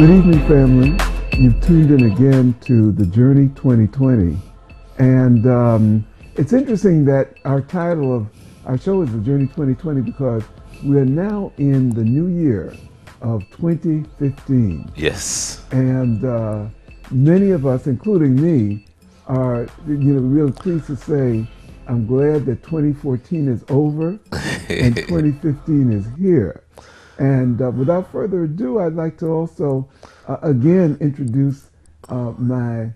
Good evening, family. You've tuned in again to the Journey 2020. And it's interesting that our title of our show is the Journey 2020 because we are now in the new year of 2015. Yes. And many of us, including me, are really pleased to say I'm glad that 2014 is over and 2015 is here. And without further ado, I'd like to also, again, introduce my,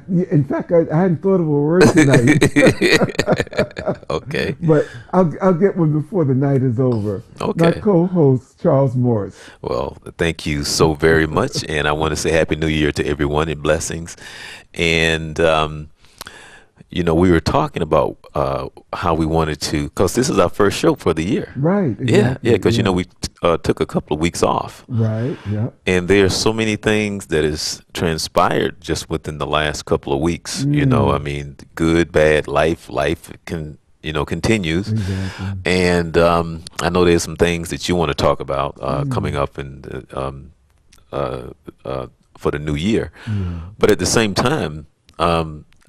in fact, I hadn't thought of a word tonight. Okay. But I'll get one before the night is over. Okay. My co-host, Charles Morris. Well, thank you so very much. And I want to say Happy New Year to everyone and blessings. And, we were talking about how we wanted to, because this is our first show for the year. Right. Exactly. Yeah, because, we took a couple of weeks off. Right, yeah. And there's so many things that has transpired just within the last couple of weeks. Good, bad, life continues. Exactly. And I know there's some things that you want to talk about coming up for the new year. Yeah. But at the same time,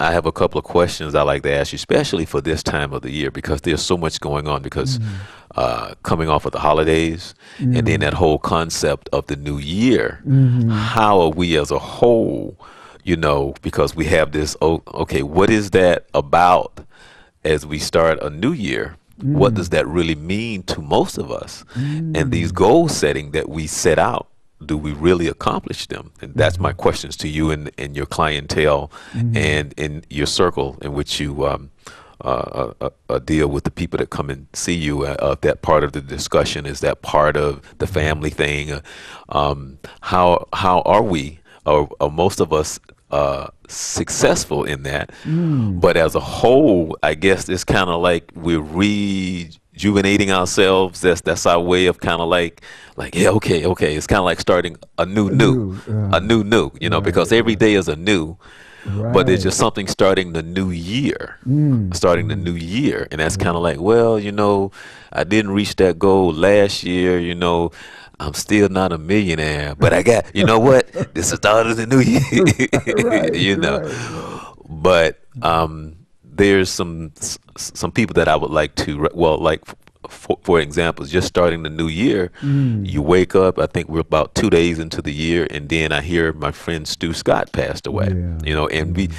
I have a couple of questions I like to ask you, especially for this time of the year, because there's so much going on. Because coming off of the holidays, and then that whole concept of the new year, how are we as a whole? Because we have this. Okay, what is that about? As we start a new year, what does that really mean to most of us? And these goal setting that we set out, do we really accomplish them? And that's my questions to you and your clientele and in your circle in which you deal with the people that come and see you. That part of the discussion, is that part of the family thing? How are we, or most of us, successful in that? But as a whole, I guess it's kind of like we're rejuvenating ourselves. That's our way of kind of like yeah, okay. It's kind of like starting a new, Right, because every day is a new. right. But there's just something starting the new year, and that's kind of like, well, I didn't reach that goal last year. I'm still not a millionaire, but I got, what? This is the start of the new year, Right. But there's some people that I would like to, for example, just starting the new year, you wake up, I think we're about 2 days into the year, and then I hear my friend Stu Scott passed away. Yeah. We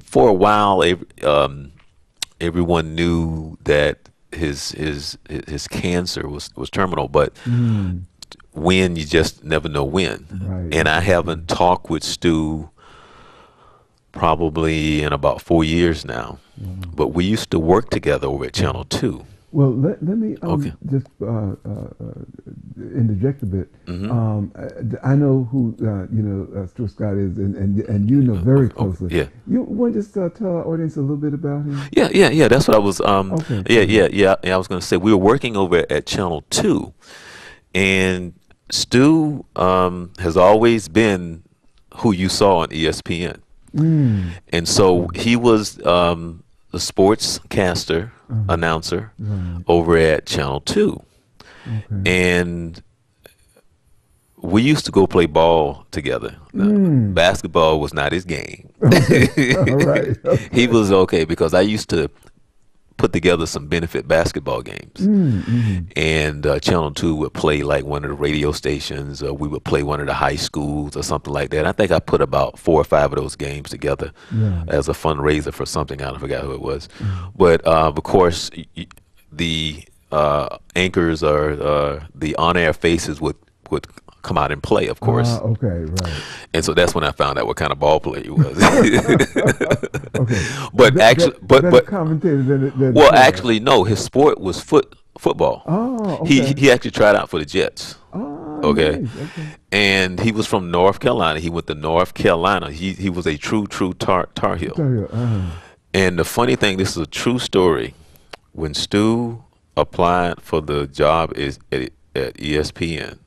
for a while, everyone knew that his cancer was terminal, but when, you just never know when. Right. And I haven't talked with Stu probably in about 4 years now, but we used to work together over at Channel 2. Well, let me Okay. just interject a bit. I know who Stuart Scott is, and you know very closely. Yeah. You want to just tell our audience a little bit about him? Yeah. That's what I was. Okay. Yeah. I was going to say we were working over at Channel 2, and Stu has always been who you saw on ESPN, and so he was the sportscaster, announcer over at Channel 2, and we used to go play ball together. Now, basketball was not his game. All right. Okay. He was okay because I used to put together some benefit basketball games, and Channel 2 would play like one of the radio stations, or we would play one of the high schools or something like that. I think I put about 4 or 5 of those games together as a fundraiser for something. I forgot who it was, but of course the anchors or the on-air faces would come out and play, of course. Okay, right. And so that's when I found out what kind of ball player he was. Okay. But actually, but commentator than well, actually, no. His sport was football. Oh, okay. He actually tried out for the Jets. Oh, Okay. nice. Okay. And he was from North Carolina. He went to North Carolina. He was a true Tar Heel. Tell you, And the funny thing, this is a true story. When Stu applied for the job at ESPN,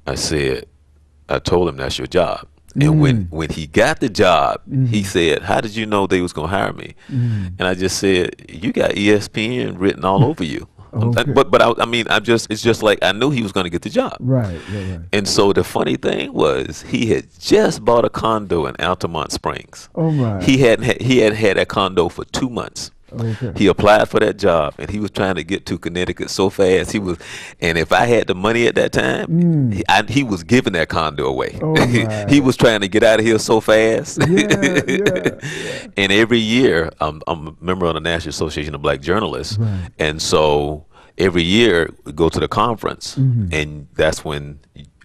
I told him that's your job. And when he got the job, he said, "How did you know they was gonna hire me?" And I just said, "You got ESPN written all over you." Okay. But I mean, it's just like I knew he was going to get the job. Right. Right. Right. And so the funny thing was, he had just bought a condo in Altamont Springs. Oh my. He had that condo for 2 months. Okay. He applied for that job, and he was trying to get to Connecticut so fast. And if I had the money at that time, he was giving that condo away. Oh my. He was trying to get out of here so fast. Yeah. Yeah. Yeah. And every year, I'm a member of the National Association of Black Journalists, Right. and so every year we go to the conference, and that's when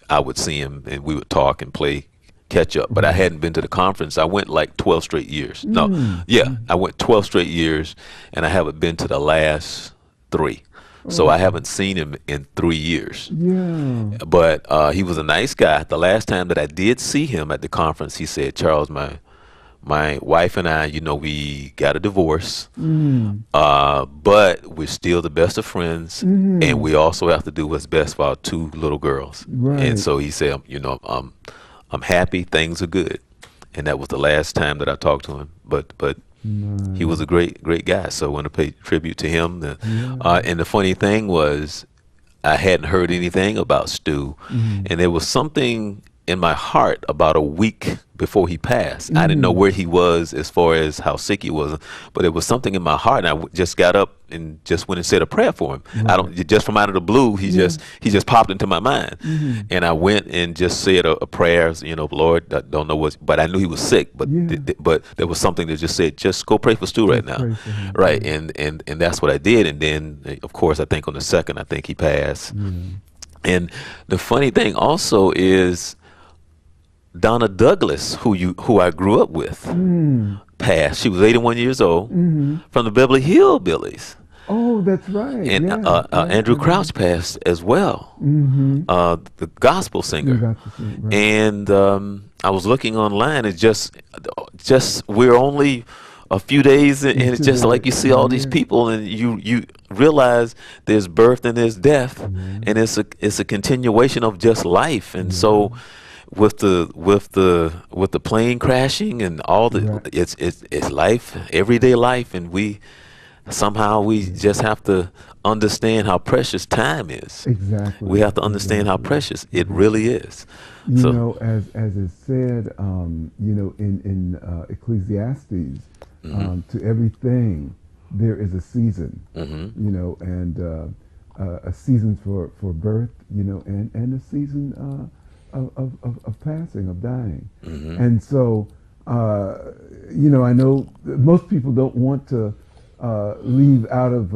I would see him, and we would talk and play catch up. But I hadn't been to the conference. I went like 12 straight years. No, yeah, I went 12 straight years, and I haven't been to the last 3. So I haven't seen him in 3 years. Yeah. But he was a nice guy. The last time that I did see him at the conference, he said, "Charles, my wife and I, we got a divorce, but we're still the best of friends, and we also have to do what's best for our 2 little girls." Right. And so he said, I'm happy, things are good. And that was the last time that I talked to him. But he was a great guy. So I want to pay tribute to him. And the funny thing was, I hadn't heard anything about Stu, and there was something in my heart about a week before he passed. I didn't know where he was as far as how sick he was, but there was something in my heart, and I just got up and just went and said a prayer for him. Just from out of the blue, he just popped into my mind, and I went and just said a prayer. Lord, I don't know what, but I knew he was sick. But but there was something that just said, just go pray for Stu right now, right? And that's what I did. And then, of course, I think on the 2nd, I think he passed. And the funny thing also is, Donna Douglas, who I grew up with, passed. She was 81 years old, from the Beverly Hillbillies. Oh, that's right. And Yeah. Andrew Crouch passed as well, the gospel singer. You got to see it, right. And I was looking online, and just we're only a few days, and it's just like you see all these people, and you realize there's birth and there's death, and it's a continuation of just life. And so, with the plane crashing and all it's life, everyday life, and we just have to understand how precious time is. Exactly. We have to understand how precious it really is. As is said, in Ecclesiastes, to everything there is a season. And a season for birth, and a season of passing, of dying. And so, I know most people don't want to leave out of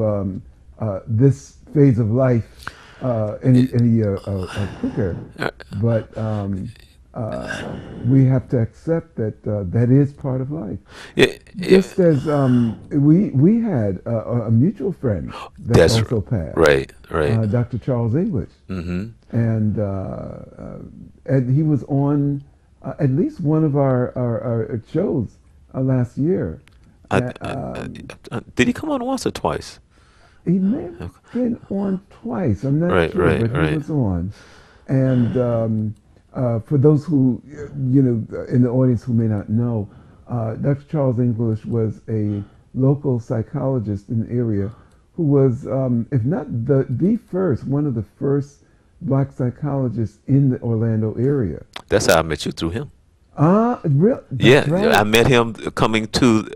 this phase of life any quicker, but we have to accept that that is part of life. Just as we had a mutual friend that also passed. Right. Dr. Charles English. And he was on at least one of our shows last year. Did he come on once or twice? He may have been on twice. I'm not sure, but he was on. And for those who, in the audience who may not know, Dr. Charles English was a local psychologist in the area who was, if not the first, one of the first Black psychologists in the Orlando area. That's how I met you, through him. Really? Yeah, right. I met him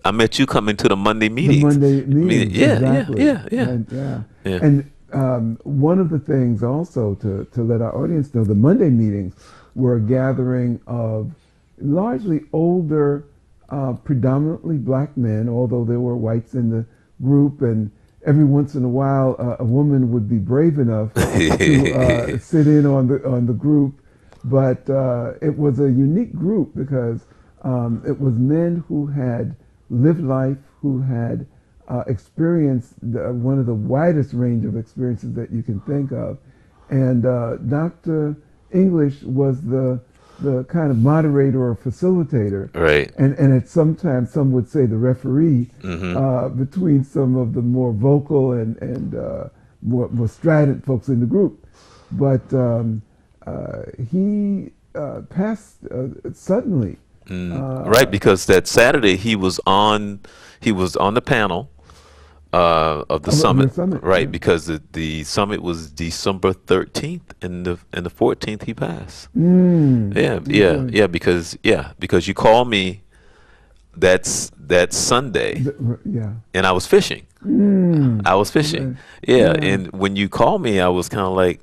I met you coming to the Monday meetings. The Monday meetings. Yeah, exactly. yeah. And one of the things also to let our audience know, the Monday meetings were a gathering of largely older, predominantly Black men, although there were whites in the group, and every once in a while a woman would be brave enough to sit in on the group. But it was a unique group because it was men who had lived life, who had experienced one of the widest range of experiences that you can think of. And Dr. English was the kind of moderator or facilitator. Right. And at sometimes some would say the referee between some of the more vocal and more strident folks in the group. But he passed suddenly. Right, because that Saturday he was on the panel of the Of your summit, summit, right? yeah. Because the summit was December 13th, and the 14th he passed. Yeah, yeah, Okay. yeah. Because you called me that Sunday, Yeah. and I was fishing. I was fishing. Okay. Yeah, Yeah. and when you called me, I was kind of like,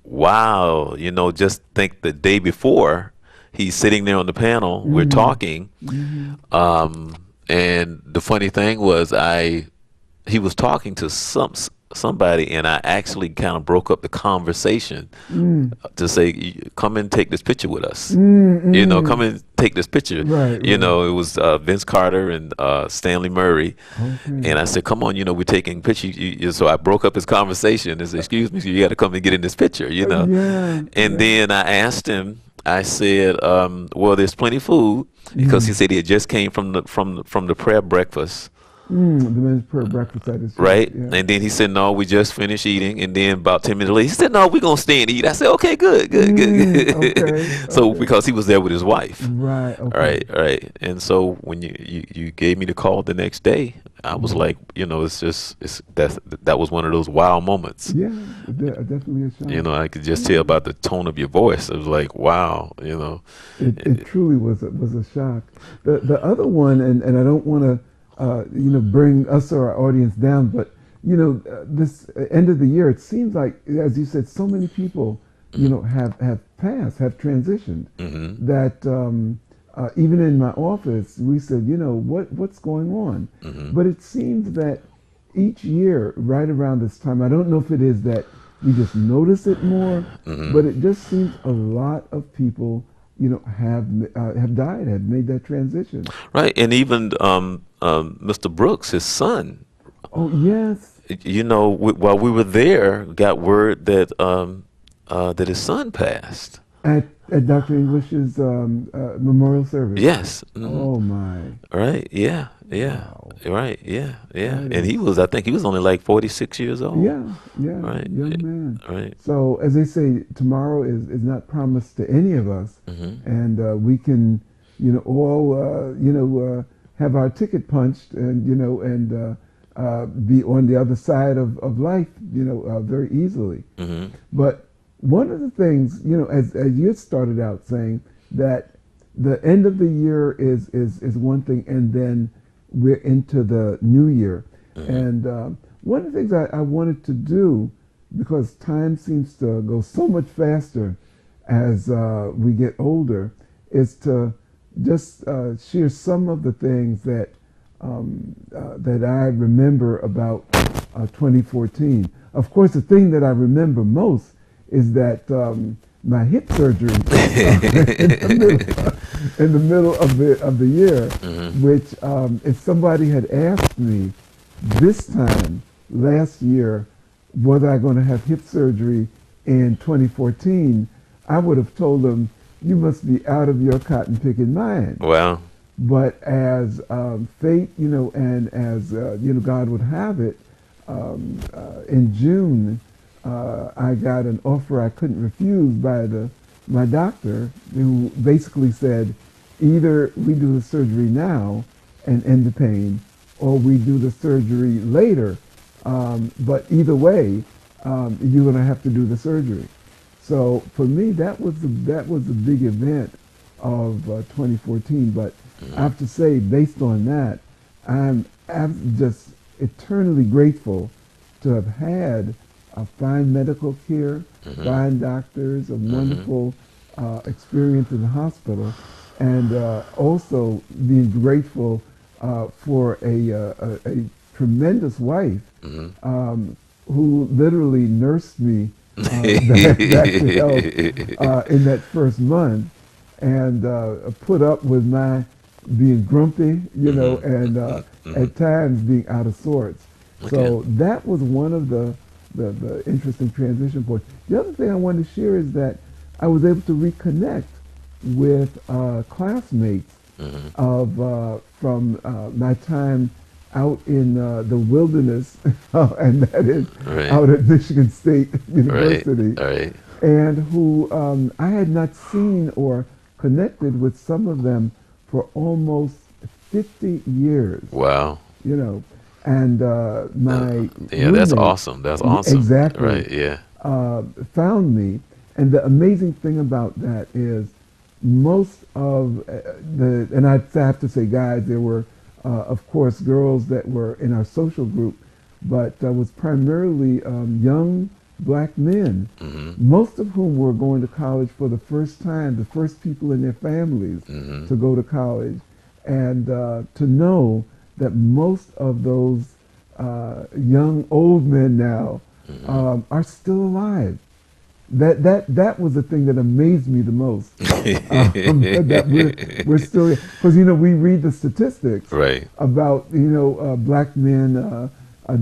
wow, just think the day before, he's sitting there on the panel, we're talking, and the funny thing was, he was talking to somebody, and I actually kind of broke up the conversation to say, come and take this picture with us. Come and take this picture. Right. Right. It was Vince Carter and Stanley Murray. Okay. And I said, come on, we're taking pictures. So I broke up his conversation and said, excuse me, you got to come and get in this picture. Yeah. And Yeah. then I asked him, I said, well, there's plenty of food, because he said he had just came from the prayer breakfast. The men's prayer breakfast at his church. Right. Yeah. And then he said, no, we just finished eating. And then about 10 minutes later, he said, no, we're going to stay and eat. I said, okay, good, good, good. Okay. So Okay. because he was there with his wife. Right. All Okay. right. All right. And so when you gave me the call the next day, I was like, that was one of those wow moments. Yeah. Definitely a shock. I could just tell about the tone of your voice. It was like, wow, It truly was a shock. The other one, and I don't want to bring us or our audience down, but this end of the year, it seems like, as you said, so many people have passed, have transitioned, that even in my office we said, what's going on. But it seems that each year right around this time, I don't know if it is that we just notice it more, but it just seems a lot of people have died, have made that transition. Right. And even Mr. Brooks, his son, Oh yes. while we were there, got word that that his son passed. At Dr. English's memorial service. Yes. Oh my. Right. Yeah. Yeah. Wow. Right. Yeah. Yeah. That And is, I think he was only like 46 years old. yeah, yeah, Right. young man. Right. So as they say, tomorrow is not promised to any of us, and we can, all have our ticket punched, and be on the other side of life, very easily. But one of the things, as you had started out saying, that the end of the year is one thing, and then we're into the new year. And one of the things I wanted to do, because time seems to go so much faster as we get older, is to just share some of the things that that I remember about 2014. Of course, the thing that I remember most is that my hip surgery in the middle of the year, which if somebody had asked me this time last year whether I'm going to have hip surgery in 2014, I would have told them, you must be out of your cotton picking mind. Wow. But as fate, and as God would have it, in June, I got an offer I couldn't refuse by my doctor, who basically said, either we do the surgery now and end the pain, or we do the surgery later. But either way, you're going to have to do the surgery. So for me, that was the big event of 2014. But I have to say, based on that, I'm just eternally grateful to have had a fine medical care, fine doctors, a wonderful experience in the hospital, and also being grateful for a tremendous wife who literally nursed me back to health in that first month, and put up with my being grumpy, and at times being out of sorts. So that was one of the interesting transition points. The other thing I wanted to share is that I was able to reconnect with classmates of from my time out in the wilderness, and that is out at Michigan State University, and who I had not seen or connected with some of them for almost 50 years. Wow. And my Yeah, that's roommate, awesome. That's awesome. exactly, Right. Yeah. found me. And the amazing thing about that is most of and I have to say guys, there were, of course, girls that were in our social group, but was primarily young black men, Hmm. most of whom were going to college for the first time, the first people in their families Hmm. to go to college. And to know that most of those young old men now Hmm. are still alive. That was the thing that amazed me the most. That we're still, because we read the statistics Right. about black men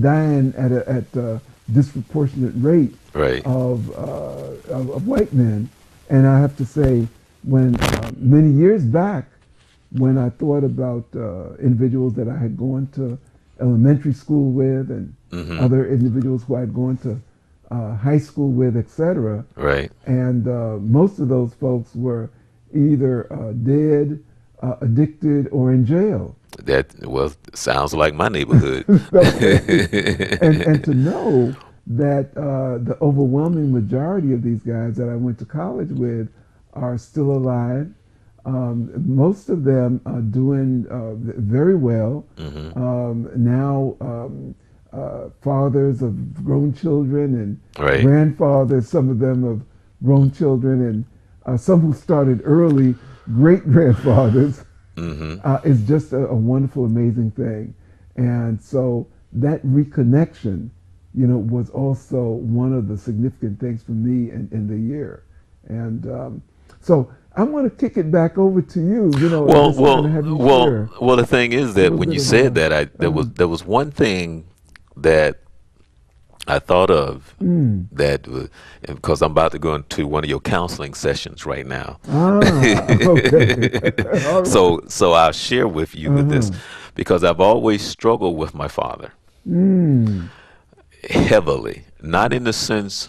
dying at a disproportionate rate Right. of white men, and I have to say, when many years back, when I thought about individuals that I had gone to elementary school with and Hmm. other individuals who I had gone to high school with, etc. Right. And most of those folks were either dead, addicted, or in jail. That well sounds like my neighborhood. Okay, and to know that the overwhelming majority of these guys that I went to college with are still alive. Most of them are doing very well Hmm. now. Fathers of grown children and Right. grandfathers, some of them of grown children, and some who started early, great grandfathers. Hmm. Is just a wonderful, amazing thing. And so that reconnection, was also one of the significant things for me in the year. And so I want to kick it back over to you, and Well, just kind well, of have you well, share well. The thing is a that little when bit you of said that, uh, there was one thing that I thought of mm, that because I'm about to go into one of your counseling sessions right now. okay. All right. So I'll share with you with this Uh-huh. because I've always struggled with my father Mm, heavily. Not in the sense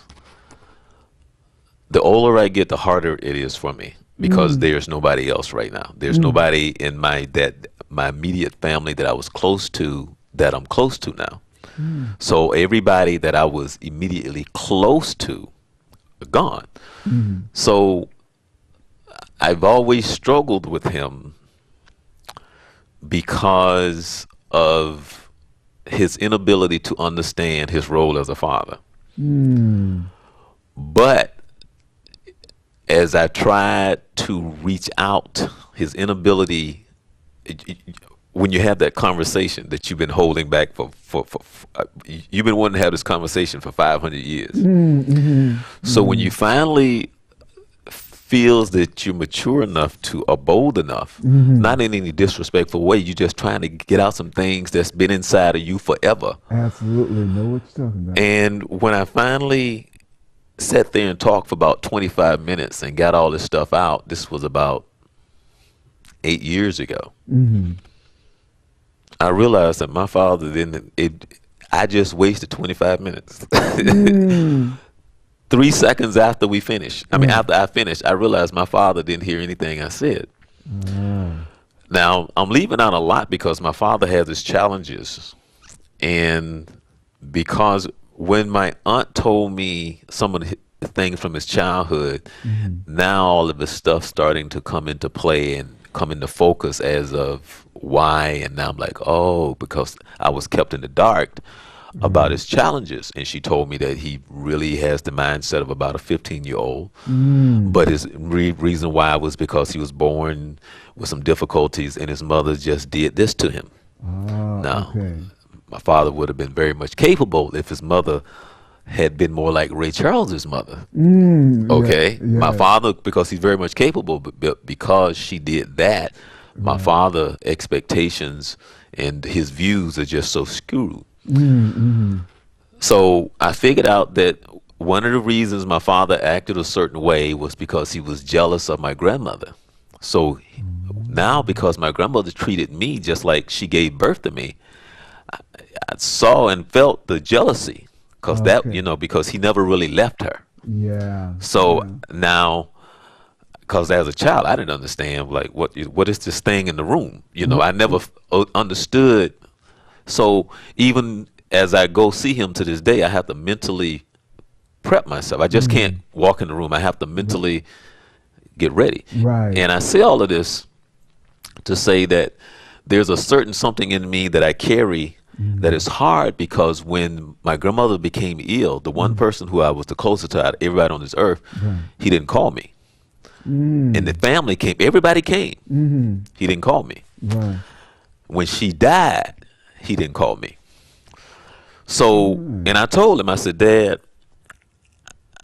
the older I get, the harder it is for me because mm, there's nobody else right now. There's mm, nobody in my immediate family that I was close to that I'm close to now. mm, So everybody that I was immediately close to gone. mm, So I've always struggled with him because of his inability to understand his role as a father. mm. But as I tried to reach out, his inability, when you have that conversation that you've been holding back you've been wanting to have this conversation for 500 years. Mm, mhm, So when you mhm, finally feels that you're mature enough to or bold enough, mhm. not in any disrespectful way, you're just trying to get out some things that's been inside of you forever. Absolutely know what you're talking about. And when I finally sat there and talked for about 25 minutes and got all this stuff out, this was about 8 years ago. Hmm. I realized that my father didn't. I just wasted 25 minutes. Mm. 3 seconds after we finished, I mean, Mm. after I finished, I realized my father didn't hear anything I said. Ah. Now, I'm leaving out a lot because my father has his challenges. And because when my aunt told me some of the things from his childhood, Mhm. now all of his stuff starting to come into play and come into focus as of why. And now I'm like, oh, because I was kept in the dark about Right. his challenges. And she told me that he really has the mindset of about a 15-year-old. Mm. But his reason why was because he was born with some difficulties and his mother just did this to him. Ah, Now, okay. my father would have been very much capable if his mother had been more like Ray Charles's mother. Yeah, Okay, my yeah. father, because he's very much capable, but because she did that, my Right. father expectations and his views are just so skewed. Mm-hmm. So I figured out that one of the reasons my father acted a certain way was because he was jealous of my grandmother. So now, because my grandmother treated me just like she gave birth to me, I saw and felt the jealousy because Okay. because he never really left her. Yeah, So yeah. now, because as a child, I didn't understand like what is this thing in the room. I never understood So even as I go see him to this day, I have to mentally prep myself. I just can't walk in the room. I have to mentally get ready. Right. And I say all of this to say that there's a certain something in me that I carry that is hard, because when my grandmother became ill, the one person who I was the closest to out of everybody on this earth, he didn't call me. And the family came, everybody came. He didn't call me. Right. When she died, he didn't call me. So, and I told him, I said, Dad,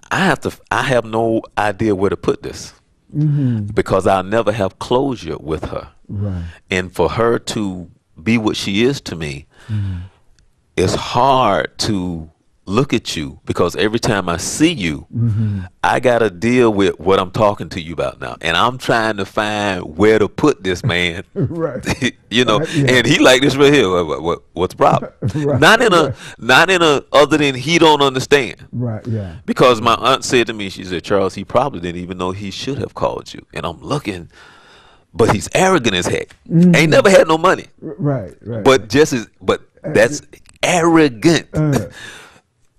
I have no idea where to put this, because I'll never have closure with her. Right. And for her to be what she is to me, it's hard to look at you, because every time I see you, I got to deal with what I'm talking to you about now. And I'm trying to find where to put this, man. Right. You know, Yeah. and he like this right here. What's the problem? Right. Not in a other than he don't understand. Right. Yeah. Because my aunt said to me, she said, Charles, he probably didn't even know he should have called you. And I'm looking, but he's arrogant as heck. Ain't never had no money. Right. Right. But that's arrogant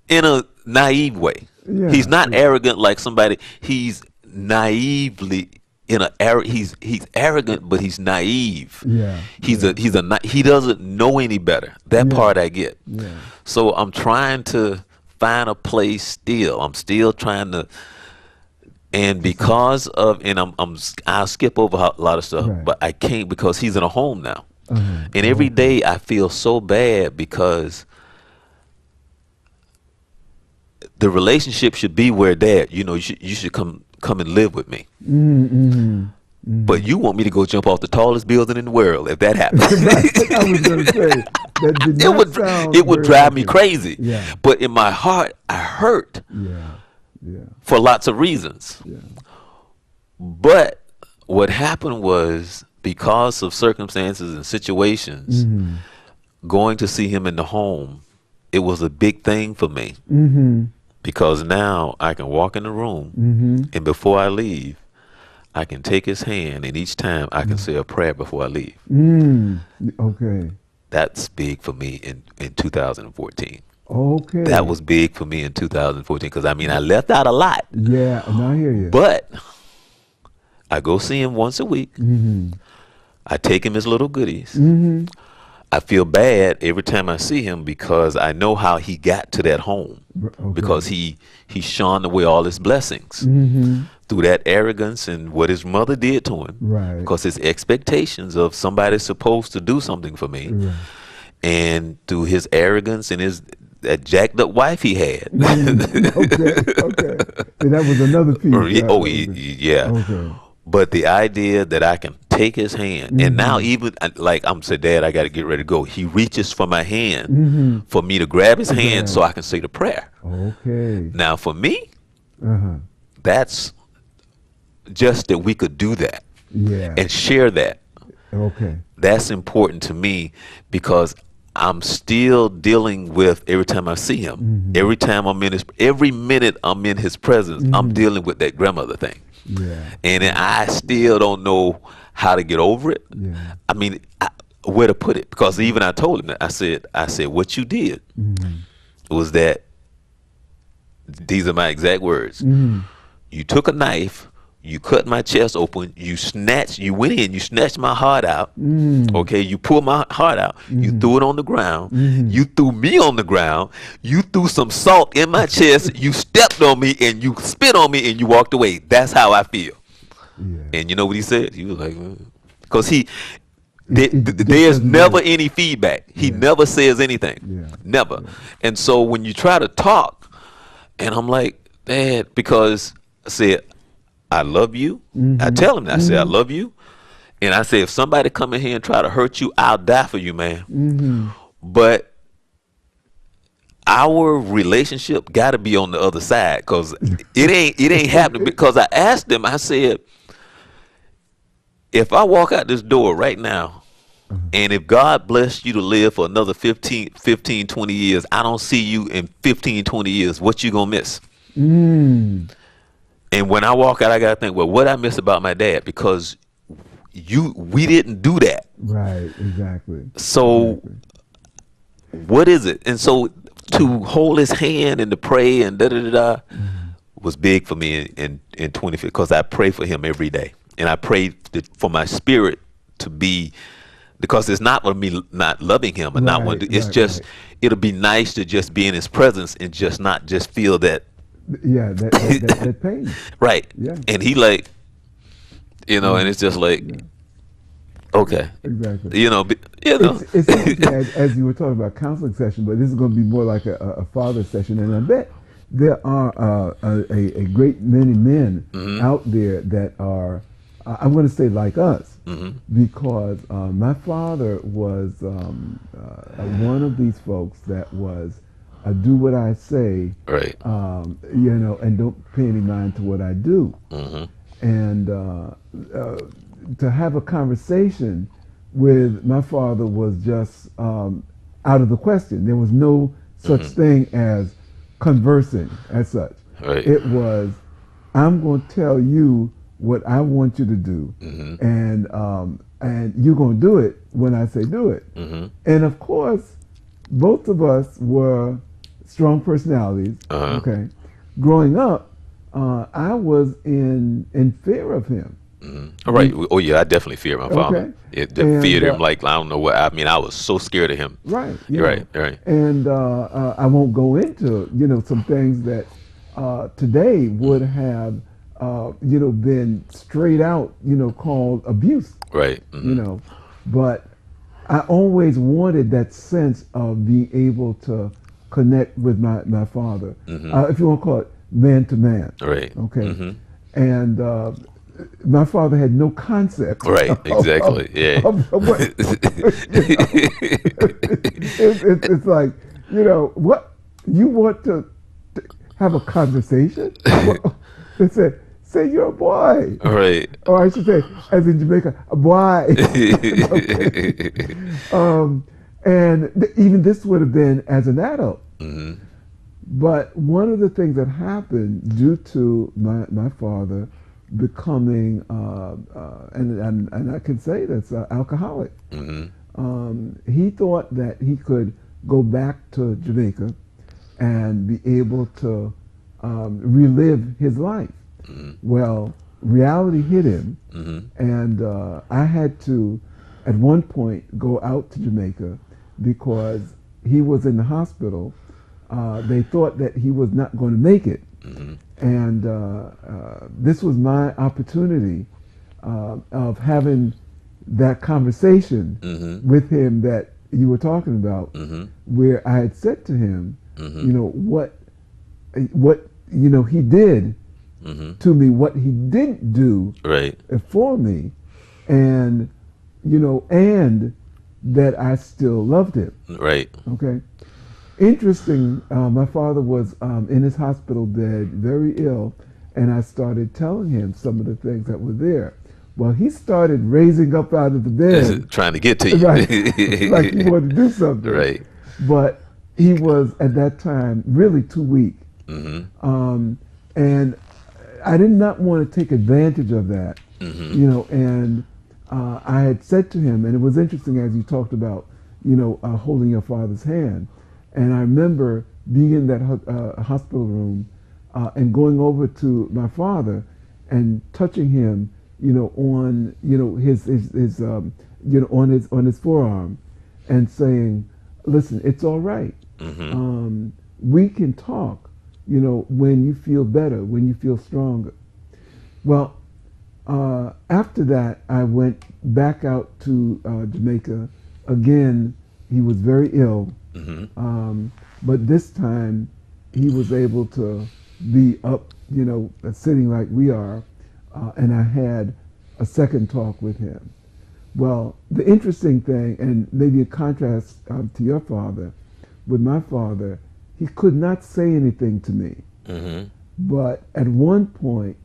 in a naive way. Yeah. He's not arrogant like somebody. He's naively he's arrogant, but he's naive. Yeah. He doesn't know any better. That part I get. Yeah. So I'm trying to find a place still. I'm still trying to, and because of, and I'll skip over a lot of stuff, Right. but I can't, because he's in a home now. And every day I feel so bad, because the relationship should be where, Dad, you should come and live with me. But you want me to go jump off the tallest building in the world if that happens. Right. I was going to say that did not sound it would very drive me happy. crazy. Yeah. But in my heart, I hurt Yeah. for lots of reasons. Yeah. But what happened was, because of circumstances and situations, going to see him in the home, it was a big thing for me. Because now I can walk in the room, and before I leave, I can take his hand, and each time I can say a prayer before I leave. Okay. That's big for me in 2014. Okay. That was big for me in 2014, because I left out a lot. Yeah, and I hear you. But I go see him once a week. I take him his little goodies. I feel bad every time I see him, because I know how he got to that home. Okay. Because he shone away all his blessings through that arrogance and what his mother did to him. Right. Because his expectations of somebody supposed to do something for me, Right. and through his arrogance and that jacked up wife he had. Okay. And that was another piece. Yeah. Okay. But the idea that I can take his hand, and now even like I'm saying, Dad, I got to get ready to go. He reaches for my hand for me to grab his hand so I can say the prayer. Okay. Now for me, that's just that we could do that Yeah. and share that. Okay. That's important to me, because I'm still dealing with, every time I see him, every minute I'm in his presence, I'm dealing with that grandmother thing. Yeah. And I still don't know how to get over it. Yeah. Where to put it, because even I told him that, I said what you did was that, these are my exact words. You took a knife, you cut my chest open, you went in, you snatched my heart out. Okay, you pulled my heart out, you threw it on the ground, you threw me on the ground, you threw some salt in my chest, you stepped on me, and you spit on me, and you walked away. That's how I feel. Yeah. And you know what he said? He was like, because there's never any feedback. He never says anything. Yeah. Never. And so when you try to talk, and I'm like, Dad, because I said, I love you. I tell him that. I say, I love you. And I say, if somebody come in here and try to hurt you, I'll die for you, man. But our relationship got to be on the other side, because it ain't happening. Because I asked him, I said, if I walk out this door right now, and if God blessed you to live for another 15, 20 years, I don't see you in 15, 20 years, what you gonna miss? And when I walk out, I gotta think, well, what I miss about my dad? Because we didn't do that. Right. Exactly. So what is it? And so to hold his hand and to pray and da da da da was big for me in 2015 because I pray for him every day, and I pray for my spirit to be, because it's not for me not loving him and not wanting to, it's just it'll be nice to just be in his presence and just not just feel that that pain. Right. Yeah. And he like, and it's just like, okay. Exactly. It's interesting as you were talking about counseling session, but this is going to be more like a father session, and I bet there are a great many men out there that are, I'm going to say like us, because my father was one of these folks that was do what I say, right? And don't pay any mind to what I do. And to have a conversation with my father was just out of the question. There was no such thing as conversing as such. Right. It was, I'm going to tell you what I want you to do, and you're going to do it when I say do it. And of course, both of us were strong personalities. Okay, growing up, I was in fear of him. All right. Oh yeah, I definitely fear my father. Okay. Feared him like I don't know what. I mean, I was so scared of him. Right. You're right. Right. And I won't go into some things that today would have been straight out called abuse. Right. But I always wanted that sense of being able to connect with my father, if you want to call it man to man. Right. Okay. And my father had no concept. Right. Exactly. It's like, what you want to have a conversation? They said, say you're a boy. Right. Or I should say, as in Jamaica, a boy. And even this would have been as an adult. But one of the things that happened due to my father becoming, and I can say that's alcoholic. He thought that he could go back to Jamaica and be able to relive his life. Well, reality hit him, and I had to, at one point, go out to Jamaica because he was in the hospital. They thought that he was not going to make it. And this was my opportunity of having that conversation with him that you were talking about, where I had said to him, what he did to me, what he didn't do for me, and and that I still loved him. Right. Okay. Interesting, my father was in his hospital bed, very ill, and I started telling him some of the things that were there. Well, he started raising up out of the bed. Trying to get to you. Right, like he wanted to do something. Right. But he was, at that time, really too weak. And I did not want to take advantage of that, and I had said to him, and it was interesting as you talked about, holding your father's hand. And I remember being in that hospital room and going over to my father and touching him, on his on his forearm, and saying, "Listen, it's all right. We can talk. When you feel better, when you feel stronger." Well, after that, I went back out to Jamaica again. He was very ill. But this time he was able to be up, sitting like we are, and I had a second talk with him. Well, the interesting thing, and maybe a contrast to your father, with my father, he could not say anything to me. But at one point,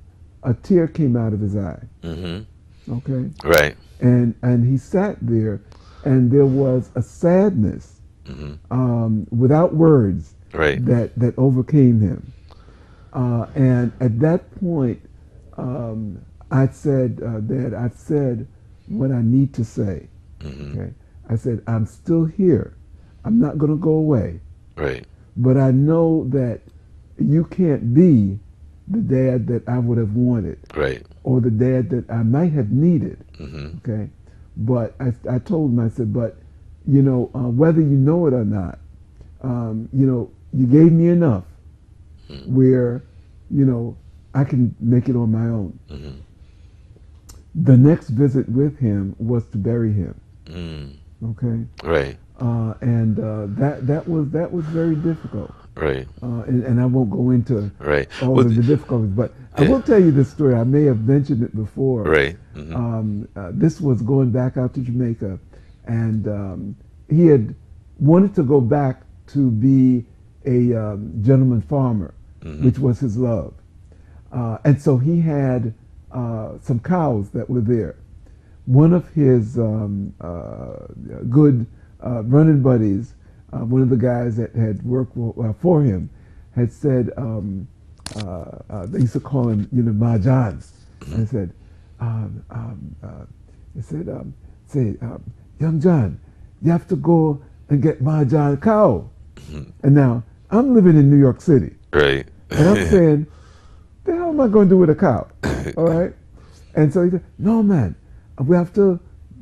a tear came out of his eye. Okay? Right. And he sat there, and there was a sadness without words that overcame him. And at that point, I said, Dad, I've said what I need to say. Okay? I said, I'm still here. I'm not going to go away, Right. but I know that you can't be the dad that I would have wanted Right. or the dad that I might have needed. Mm-hmm. Okay. But I told him, I said, but, whether you know it or not, you gave me enough where, I can make it on my own. Mm-hmm. The next visit with him was to bury him. Mm. Okay. Right. And that was very difficult. Right. And I won't go into Right. all Well, of the difficulties, but I yeah. will tell you this story. I may have mentioned it before. Right. Mm-hmm. This was going back out to Jamaica, and he had wanted to go back to be a gentleman farmer, Mm-hmm. which was his love. And so he had some cows that were there. One of his good running buddies, one of the guys that had worked for him, had said, they used to call him, Majan. And he said, young John, you have to go and get Majan cow. And now I'm living in New York City. Right. And I'm saying, the hell am I going to do with a cow? All right. And so he said, no, man, we have to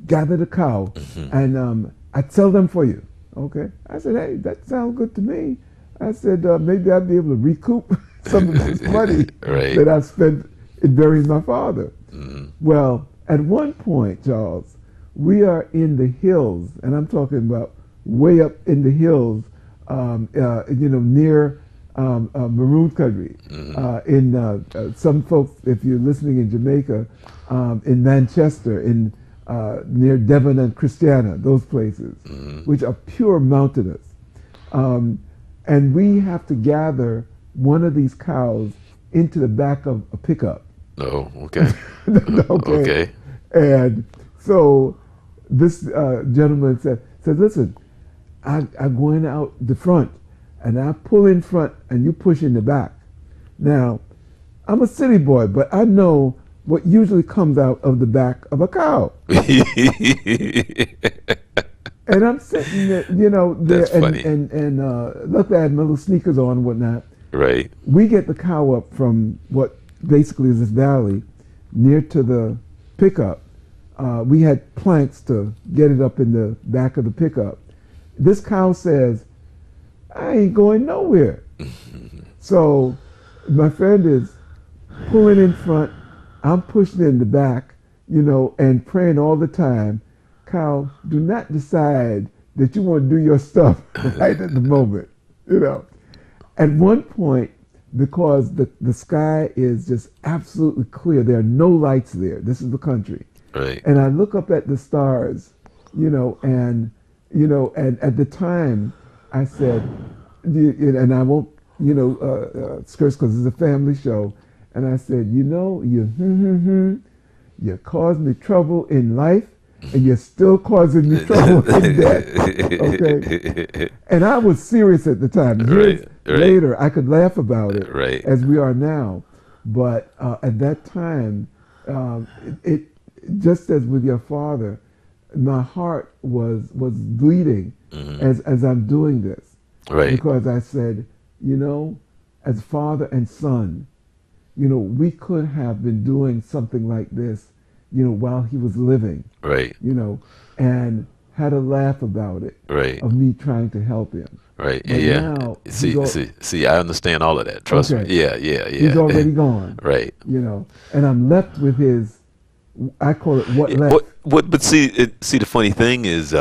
gather the cow and I'd sell them for you. Okay. I said, hey, that sounds good to me. I said, maybe I'd be able to recoup some of this money Right. that I spent in burying my father. Mm-hmm. Well, at one point, Charles, we are in the hills, and I'm talking about way up in the hills, near Maroon Country. In some folks, if you're listening in Jamaica, in Manchester, in near Devon and Christiana, those places, which are pure mountainous. And we have to gather one of these cows into the back of a pickup. Oh, okay. Okay. Okay. And so this gentleman said, listen, I'm going out the front, and I pull in front, and you push in the back. Now, I'm a city boy, but I know what usually comes out of the back of a cow. And I'm sitting there, there, That's funny. and luckily I had my little sneakers on and whatnot. Right. We get the cow up from what basically is this valley near to the pickup. We had planks to get it up in the back of the pickup. This cow says, I ain't going nowhere. So my friend is pulling in front, I'm pushing in the back, and praying all the time, cow, do not decide that you want to do your stuff right at the moment, At one point, because the sky is just absolutely clear, there are no lights there. This is the country. Right. And I look up at the stars, and at the time I said, and I won't, skirts because it's a family show, and I said, you caused me trouble in life, and you're still causing me trouble in death. Okay? And I was serious at the time. Years later, I could laugh about it, as we are now. But at that time, it just as with your father, my heart was bleeding as I'm doing this. Right. Because I said, as father and son, we could have been doing something like this, while he was living. Right. And had a laugh about it. Right. Of me trying to help him. Right. But Yeah. now See, I understand all of that. Trust me. Yeah. He's already gone. Right. And I'm left with his, I call it what left. But see, the funny thing is,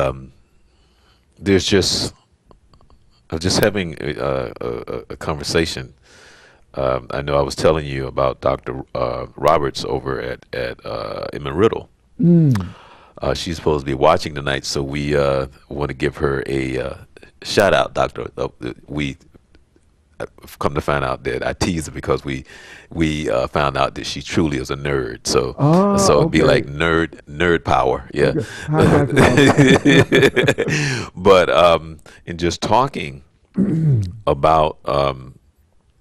there's just, I was just having a conversation. I know I was telling you about Dr. Roberts over at Emma Riddle. She's supposed to be watching tonight, so we want to give her a shout out, Doctor. We come to find out that I teased her because we found out that she truly is a nerd. So it'd be like nerd power, yeah. But in just talking about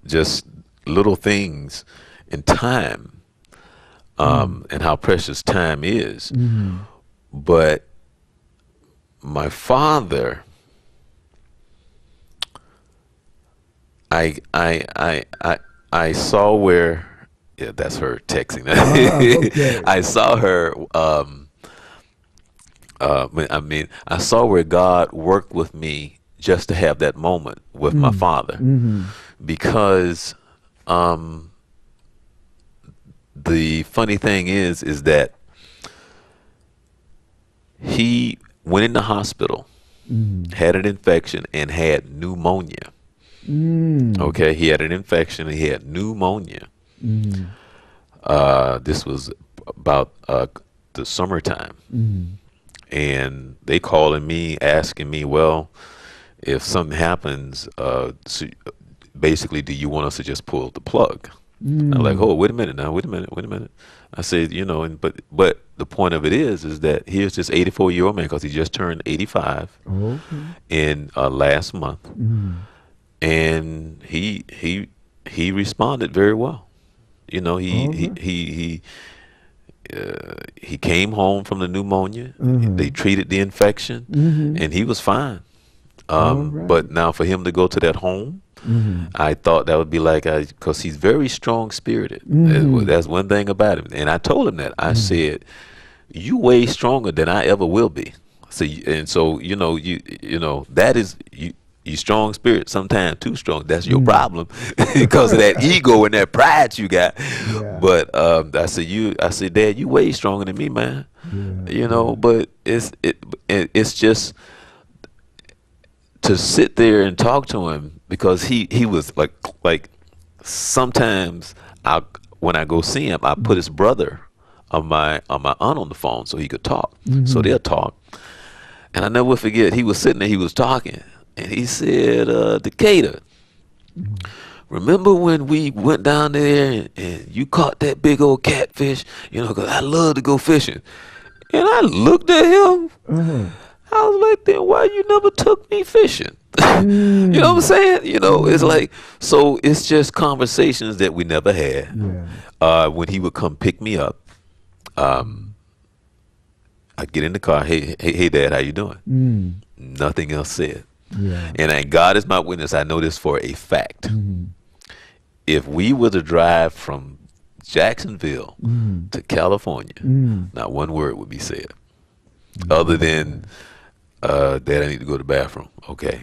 just little things in time, and how precious time is. But my father I saw where, yeah, that's her texting. Okay. I saw her. I mean, I saw where God worked with me just to have that moment with my father, Mm-hmm. because the funny thing is that he went in the hospital, Mm-hmm. had an infection, and had pneumonia. Mm. Okay, he had an infection and he had pneumonia. Mm-hmm. This was about the summertime, Mm-hmm. and they calling me asking me, well, if something happens, basically, do you want us to just pull the plug? I'm like, Mm. oh, wait a minute now, wait a minute. I said, and but the point of it is that here's this 84-year-old man, because he just turned 85 Okay. in last month, Mm. and he responded very well. You know, All right. he came home from the pneumonia. They Mm-hmm. treated the infection, Mm-hmm. and he was fine. All But right. now for him to go to that home, Mm-hmm. I thought that would be like, because he's very strong spirited. Mm-hmm. That's one thing about him. And I told him that. I Mm-hmm. said, "You way stronger than I ever will be." So, and so that is you. You strong spirit, sometimes too strong. That's your Mm. problem, because of that ego and that pride you got. Yeah. But I said, Dad, you way stronger than me, man. Yeah. Yeah. But it's just to sit there and talk to him, because he was like sometimes I when I go see him, I put his brother on my aunt on the phone so he could talk. So Mm-hmm. they'll talk. And I never forget, he was sitting there, he was talking, and he said, Decatur, remember when we went down there and you caught that big old catfish? 'Cause I love to go fishing. And I looked at him. Uh-huh. I was like, then why you never took me fishing? You know what I'm Mm. saying? It's Mm-hmm. like, so it's just conversations that we never had. Yeah. When he would come pick me up, I'd get in the car. Hey, Dad, how you doing? Mm. Nothing else said. Yeah. And God is my witness. I know this for a fact. Mm-hmm. If we were to drive from Jacksonville Mm. to California, Mm. not one word would be said, other than, Yeah. Dad, I need to go to the bathroom. Okay.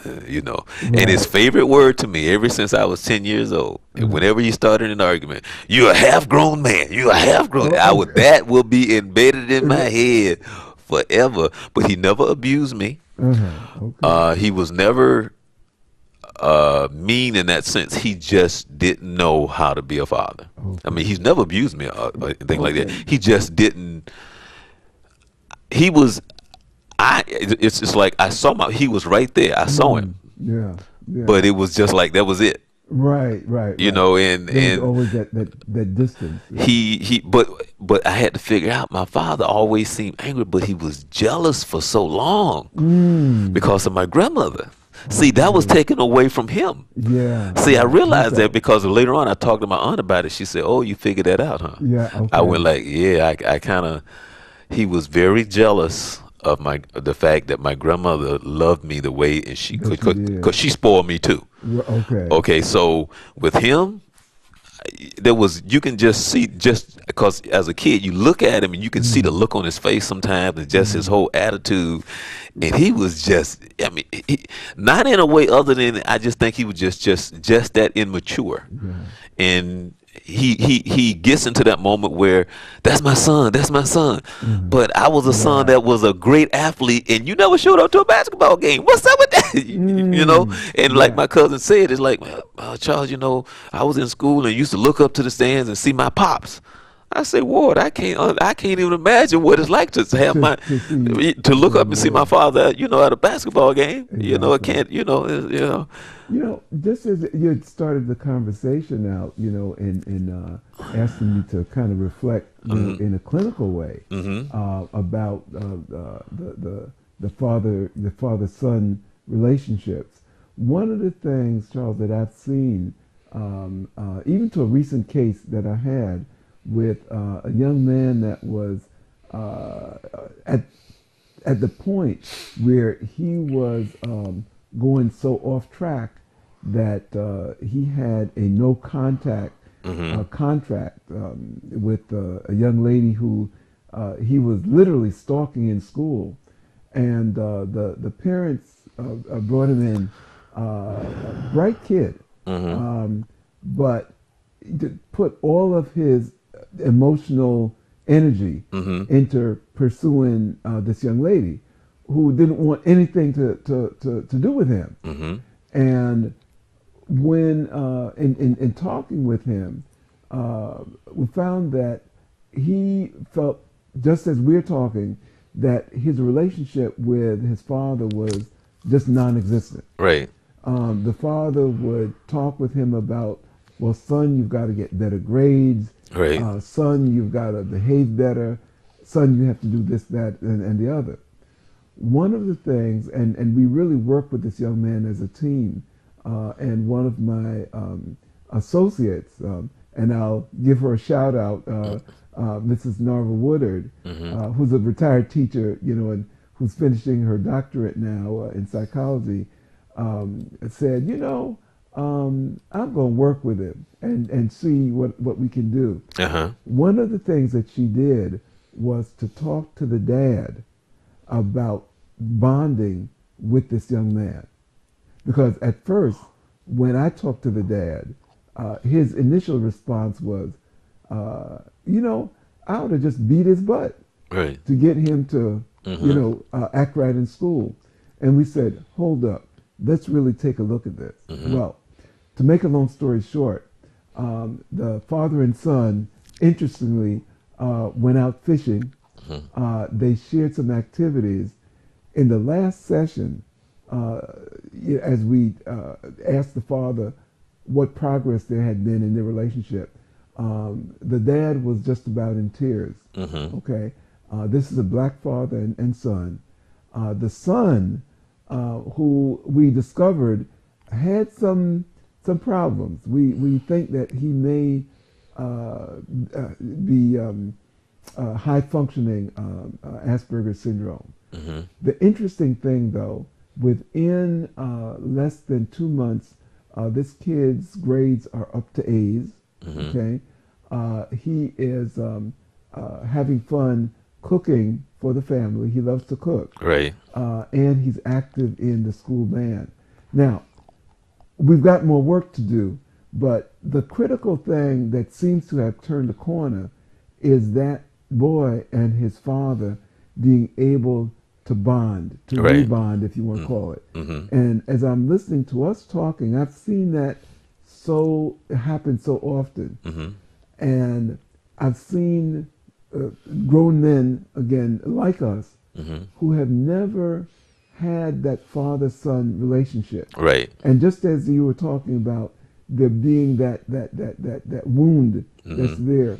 And his Right. favorite word to me, ever since I was 10 years old, and Uh-huh. whenever he started an argument, you're a half-grown man. You're a half-grown. Oh, okay. That will be embedded in my head forever. But he never abused me. Uh-huh. Okay. He was never mean in that sense. He just didn't know how to be a father. I Okay. mean, he's never abused me or anything like that. Okay. He just didn't. He was. It's just like he was right there. I saw Mm. him, Yeah. Yeah. but it was just like that was it. Right. Right. Right. And There was always that distance. Yeah. but I had to figure out, my father always seemed angry, but he was jealous for so long Mm. because of my grandmother. See, that was Okay. taken away from him. Yeah. See, I Yeah. realized that Okay. because later on I talked to my aunt about it. She said, "Oh, you figured that out, huh?" Yeah. I went Okay. like, "Yeah, I kind of." He was very jealous of the fact that my grandmother loved me the way, and she That could, you did. because she spoiled me too. Okay. Okay, so with him, there was, you can just see, just because as a kid you look at him and you can see the Mm. look on his face sometimes, and just his Mm. whole attitude, and he was just, I mean, not in a way other than, I just think he was just that immature. Yeah. And he gets into that moment where, that's my son, Mm. but I was a son Right. that was a great athlete, and you never showed up to a basketball game. What's up with that? Mm. And like Yeah. my cousin said, it's like, Charles, I was in school and used to look up to the stands and see my pops. I say, Ward, I can't even imagine what it's like to have to look up and see my Yeah. father, at a basketball game. I Exactly. can't, Just as you had started the conversation out, and asking me to kind of reflect, hmm in a clinical way, hmm about the father son relationships. One of the things, Charles, that I've seen, even to a recent case that I had with a young man that was uh, at at the point where he was going so off track that he had a no contact contract with a young lady who he was literally stalking in school, and the parents brought him in, a bright kid, but to put all of his emotional energy into pursuing this young lady who didn't want anything to do with him. And when in talking with him, we found that he felt, just as we're talking, that his relationship with his father was just non-existent. Right. The father would talk with him about, well, son, you've got to get better grades. Right. Son, you've got to behave better. Son, you have to do this, that, and the other. One of the things, and we really work with this young man as a team, and one of my associates, and I'll give her a shout out, Mrs. Narva Woodard, who's a retired teacher, and who's finishing her doctorate now in psychology, said, I'm going to work with him and see what we can do. One of the things that she did was to talk to the dad about bonding with this young man. Because at first, when I talked to the dad, his initial response was, I ought to just beat his butt to get him to, act right in school. And we said, hold up, let's really take a look at this. Well, to make a long story short, the father and son, interestingly, went out fishing. They shared some activities. In the last session, as we asked the father what progress there had been in their relationship, the dad was just about in tears. Okay, this is a black father and son. The son, who we discovered had some problems. We think that he may be high functioning Asperger's syndrome. The interesting thing, though, within less than 2 months, this kid's grades are up to A's. Okay, he is having fun cooking for the family. He loves to cook. Right. And he's active in the school band. Now, we've got more work to do, but the critical thing that seems to have turned the corner is that boy and his father being able to bond, to rebond, if you want to call it. And as I'm listening to us talking, I've seen that happen so often. And I've seen grown men, again, like us, who have never had that father-son relationship. Right. And just as you were talking about there being that wound that's there,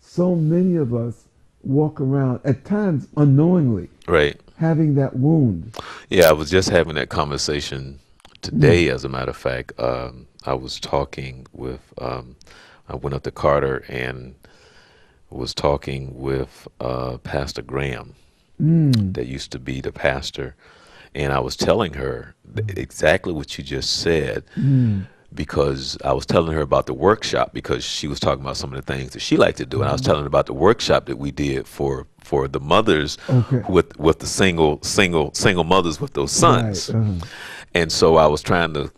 so many of us walk around at times unknowingly, having that wound. Yeah, I was just having that conversation today. As a matter of fact, I was talking with, I went up to Carter and was talking with Pastor Graham, that used to be the pastor, and I was telling her exactly what you just said, because I was telling her about the workshop, because she was talking about some of the things that she liked to do, and I was telling her about the workshop that we did for the mothers with the single mothers with those sons. And so I was trying to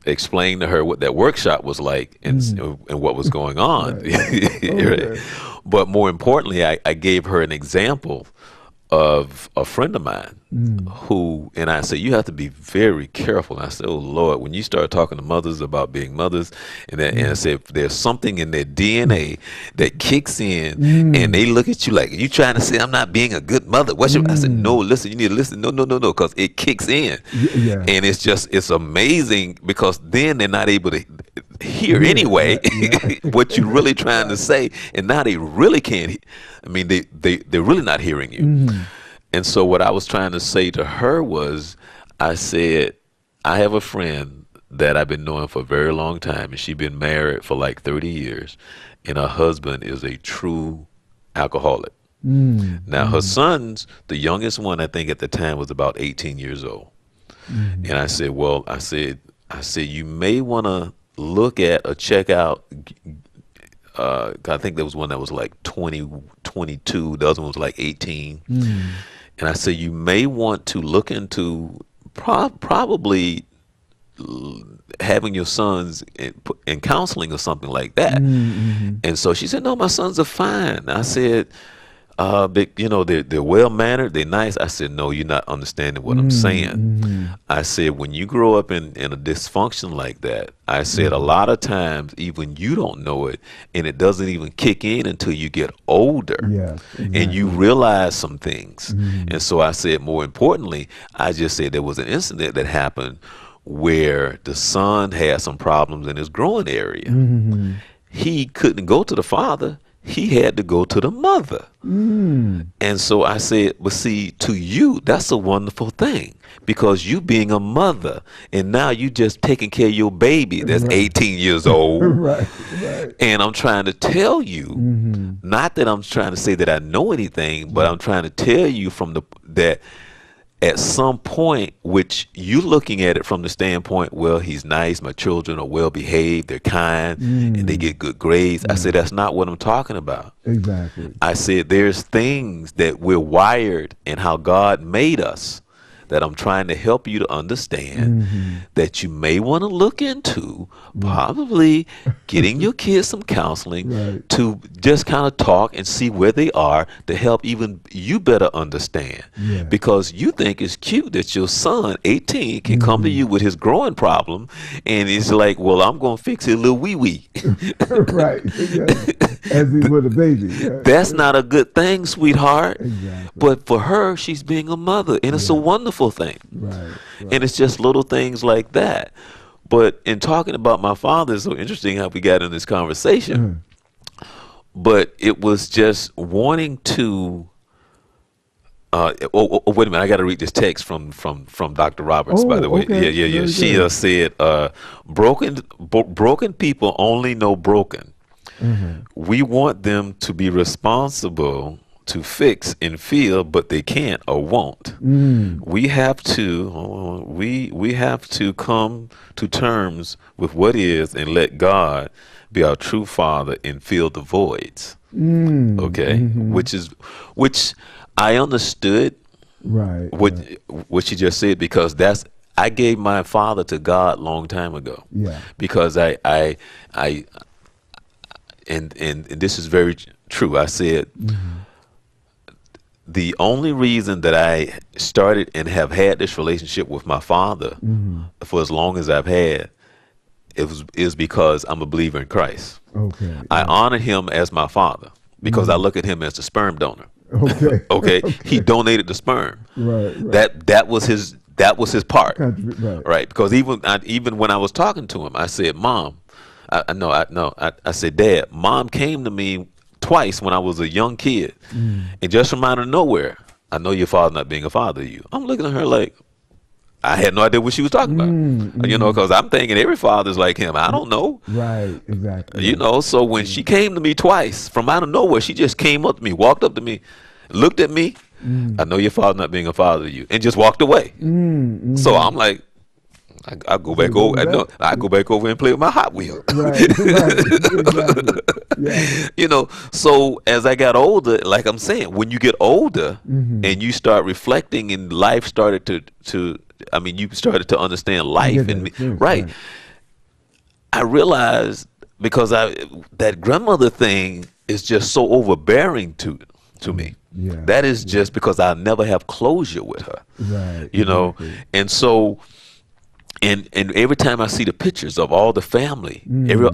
explain to her what that workshop was like and what was going on. But more importantly, I gave her an example of a friend of mine who, and I said, you have to be very careful. And I said, oh Lord, when you start talking to mothers about being mothers, and I said, there's something in their DNA that kicks in, and they look at you like, you trying to say I'm not being a good mother? What's your? I said, no, listen, you need to listen. No, because it kicks in. And it's amazing, because then they're not able to hear anyway what you're really trying to say, and now they really can't. I mean, they're really not hearing you. And so what I was trying to say to her was, I said, I have a friend that I've been knowing for a very long time, and she's been married for like 30 years, and her husband is a true alcoholic. Now her sons, the youngest one I think at the time was about 18 years old. And I said, well, I I said, you may want to look at or check out. I think there was one that was like 20, 22. The other one was like 18. And I said, you may want to look into probably having your sons in counseling or something like that. And so she said, no, my sons are fine. I said, they're well mannered, they're nice. I said, no, you're not understanding what I'm saying. I said, when you grow up in a dysfunction like that, I said, a lot of times even you don't know it, and it doesn't even kick in until you get older. Yes, exactly. And you realize some things. And so I said, more importantly, I just said there was an incident that happened where the son had some problems in his growing area. He couldn't go to the father. He had to go to the mother. And so I said, but see, to you, that's a wonderful thing, because you being a mother, and now you just taking care of your baby that's 18 years old. Right. And I'm trying to tell you, not that I'm trying to say that I know anything, but I'm trying to tell you that at some point, which you looking at it from the standpoint, well, he's nice, my children are well behaved, they're kind, and they get good grades. I said, that's not what I'm talking about. Exactly. I said, there's things that we're wired in how God made us that I'm trying to help you to understand that you may want to look into, probably getting your kids some counseling to just kind of talk and see where they are, to help even you better understand. Because you think it's cute that your son, 18, can come to you with his growing problem, and he's like, well, I'm going to fix his little wee-wee. Right. As he would a baby. That's not a good thing, sweetheart. Exactly. But for her, she's being a mother, and it's a wonderful thing. Right. And it's just little things like that. But in talking about my father, it's so interesting how we got in this conversation. But it was just wanting to. Wait a minute! I got to read this text from Dr. Roberts. By the way, okay. yeah. She said, "Broken people only know broken. We want them to be responsible to fix and feel, but they can't or won't. We have to we have to come to terms with what is and let God be our true father and fill the voids." Okay, which I understood what she just said, because I gave my father to God long time ago. Because I and this is very true. I said, the only reason that I started and have had this relationship with my father for as long as I've had is because I'm a believer in Christ. I honor him as my father because I look at him as the sperm donor. Okay. He donated the sperm. That was his part. Right. Because even when I was talking to him, I said, Mom, I said, Dad, Mom came to me twice when I was a young kid, and just from out of nowhere, I know your father not being a father to you. I'm looking at her like I had no idea what she was talking about. Because I'm thinking every father's like him. I don't know. Right, exactly. So when she came to me twice from out of nowhere, she just came up to me, walked up to me, looked at me. I know your father not being a father to you, and just walked away. So I'm like, I go back over. I go back over and play with my Hot Wheel. Exactly. So as I got older, like I'm saying, when you get older and you start reflecting, and life started to you started to understand life, I realized, because that grandmother thing is just so overbearing to me. That is just because I never have closure with her. Exactly. And so. And every time I see the pictures of all the family,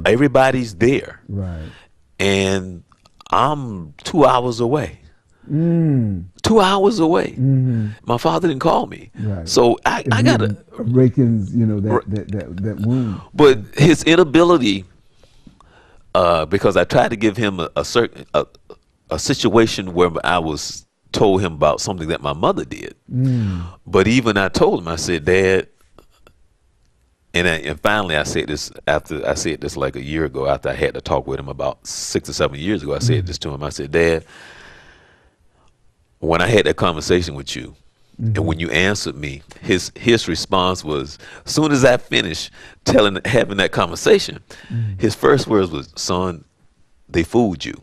everybody's there. And I'm 2 hours away. 2 hours away. My father didn't call me. So I got to Rakins, that wound. But his inability, because I tried to give him a situation where I was told him about something that my mother did. But even I told him, I said, Dad. And finally, I said this like a year ago, after I had to talk with him about 6 or 7 years ago. I said this to him. I said, Dad, when I had that conversation with you, And when you answered me, his response was, as soon as I finished having that conversation, his first words was, "Son, they fooled you."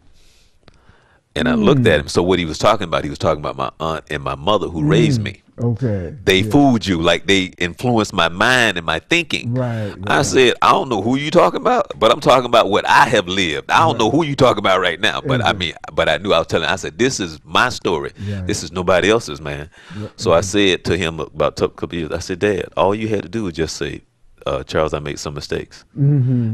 And I looked at him. So what he was talking about my aunt and my mother who raised me. Okay. They fooled you, like they influenced my mind and my thinking. Right. I said, I don't know who you talking about, but I'm talking about what I have lived. I don't know who you talking about right now, but but I knew I was telling. I said, this is my story. Right. This is nobody else's, man. So I said to him about a couple years, I said, Dad, all you had to do was just say, Charles, I made some mistakes.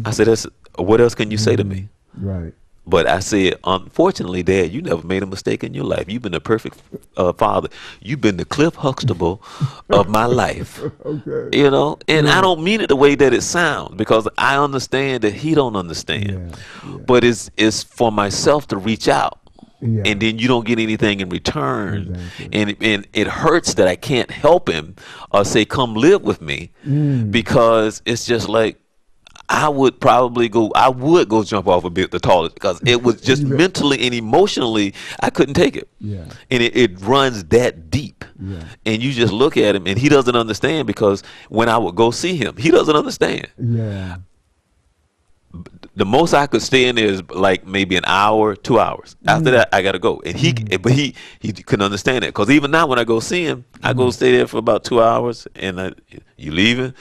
I said, what else can you say to me? Right. But I said, unfortunately, Dad, you never made a mistake in your life. You've been a perfect father. You've been the Cliff Huxtable of my life. Okay. You know, and I don't mean it the way that it sounds, because I understand that he don't understand. Yeah. But it's for myself to reach out. Yeah. And then you don't get anything in return. Exactly. And it hurts that I can't help him or say, come live with me, because it's just like, I would go jump off a bit the tallest, because it was just mentally and emotionally, I couldn't take it. Yeah. And it runs that deep. Yeah. And you just look at him and he doesn't understand, because when I would go see him, he doesn't understand. Yeah. The most I could stay in there is like maybe an hour, 2 hours. After that, I got to go. And but he couldn't understand it, because even now when I go see him, I go stay there for about 2 hours, and you leaving?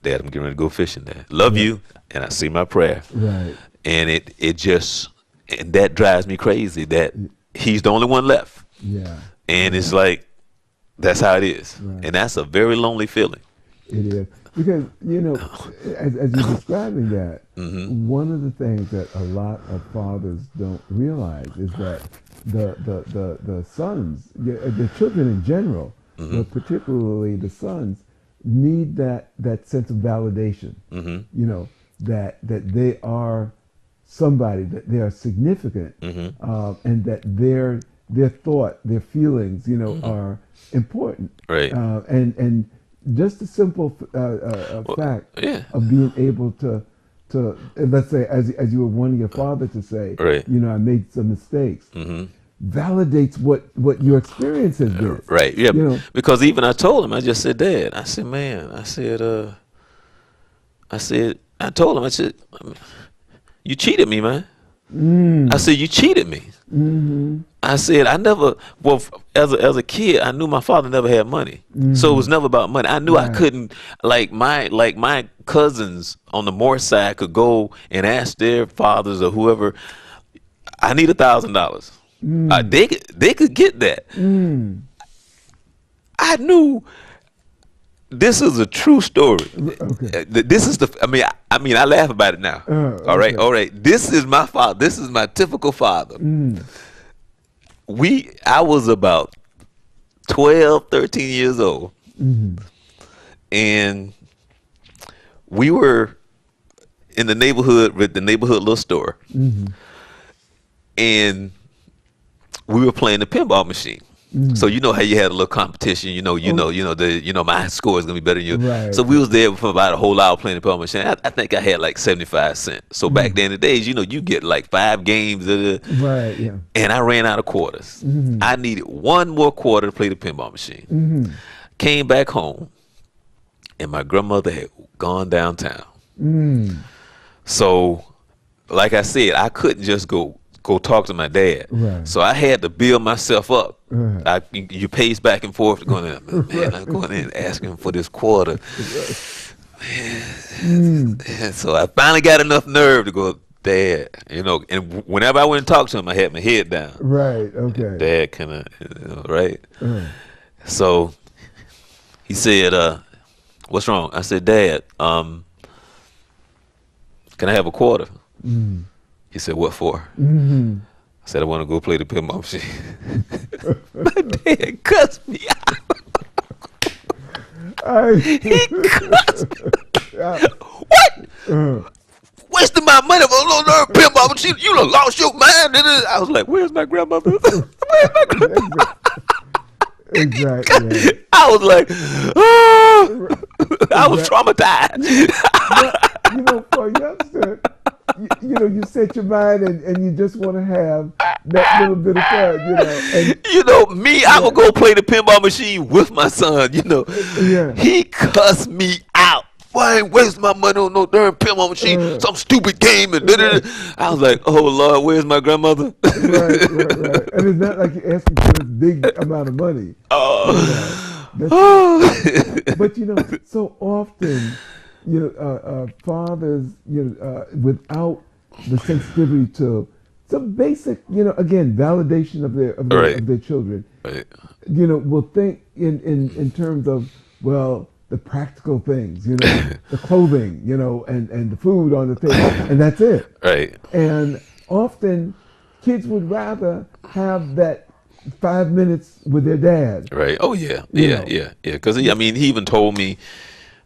Dad, I'm getting ready to go fishing, Dad. Love you, and I see my prayer. Right. And and that drives me crazy that he's the only one left. Yeah. And it's like, that's how it is. Right. And that's a very lonely feeling. It is. Because, as you're describing that, one of the things that a lot of fathers don't realize is that the sons, the children in general, but particularly the sons, need that sense of validation. That they are somebody, that they are significant, and that their thought, their feelings, are important. Right. And just the simple fact of being able to let's say, as you were wanting your father to say, right, I made some mistakes, validates what your experience has been. Right. Yeah. Because even I told him, I just said, Dad, I said, man, I told him, I said, you cheated me, man. I said, you cheated me. I said, as a kid, I knew my father never had money. So it was never about money. I knew I couldn't, like my cousins on the Moore side could go and ask their fathers or whoever, I need $1,000. They could get that. I knew. This is a true story. Okay. This is I mean, I laugh about it now. All right. This is my father. This is my typical father. I was about 12, 13 years old, and we were in the neighborhood with the neighborhood little store, and we were playing the pinball machine. So you know how you had a little competition, my score is gonna be better than you. Right. So we was there for about a whole hour playing the pinball machine. I think I had like 75 cents. So back then in the days, you get like 5 games. Right. Yeah. And I ran out of quarters. I needed one more quarter to play the pinball machine. Came back home, and my grandmother had gone downtown. So, like I said, I couldn't just go talk to my dad. Right. So I had to build myself up. You pace back and forth going in, man, I'm going in asking for this quarter. And so I finally got enough nerve to go, Dad, and whenever I went and talked to him, I had my head down. Right, okay. Dad, can I, right? So he said, what's wrong? I said, Dad, can I have a quarter? He said, what for? I said, I want to go play the pinball machine. My dad cussed me out. He cussed me. What? Wasting my money for a little pinball machine? You done lost your mind. I was like, where's my grandmother? Where's my grandmother? Exactly. I was like, oh. I was traumatized. But, for a youngster, you set your mind and you just want to have that little bit of fun, and You know, me, I would go play the pinball machine with my son. You know, yeah, he cussed me out. Why I ain't waste my money on no darn pinball machine? Some stupid game and da-da-da. I was like, oh Lord, where's my grandmother? right. And it's not like you're asking for this big amount of money. That's, but so often, fathers, without the sensitivity to some basic, again, validation of their children, Right. will think in terms of, well, the practical things, the clothing, and the food on the table, and that's it. Right. And often, kids would rather have that 5 minutes with their dad. Right. Oh yeah. Yeah. Because he even told me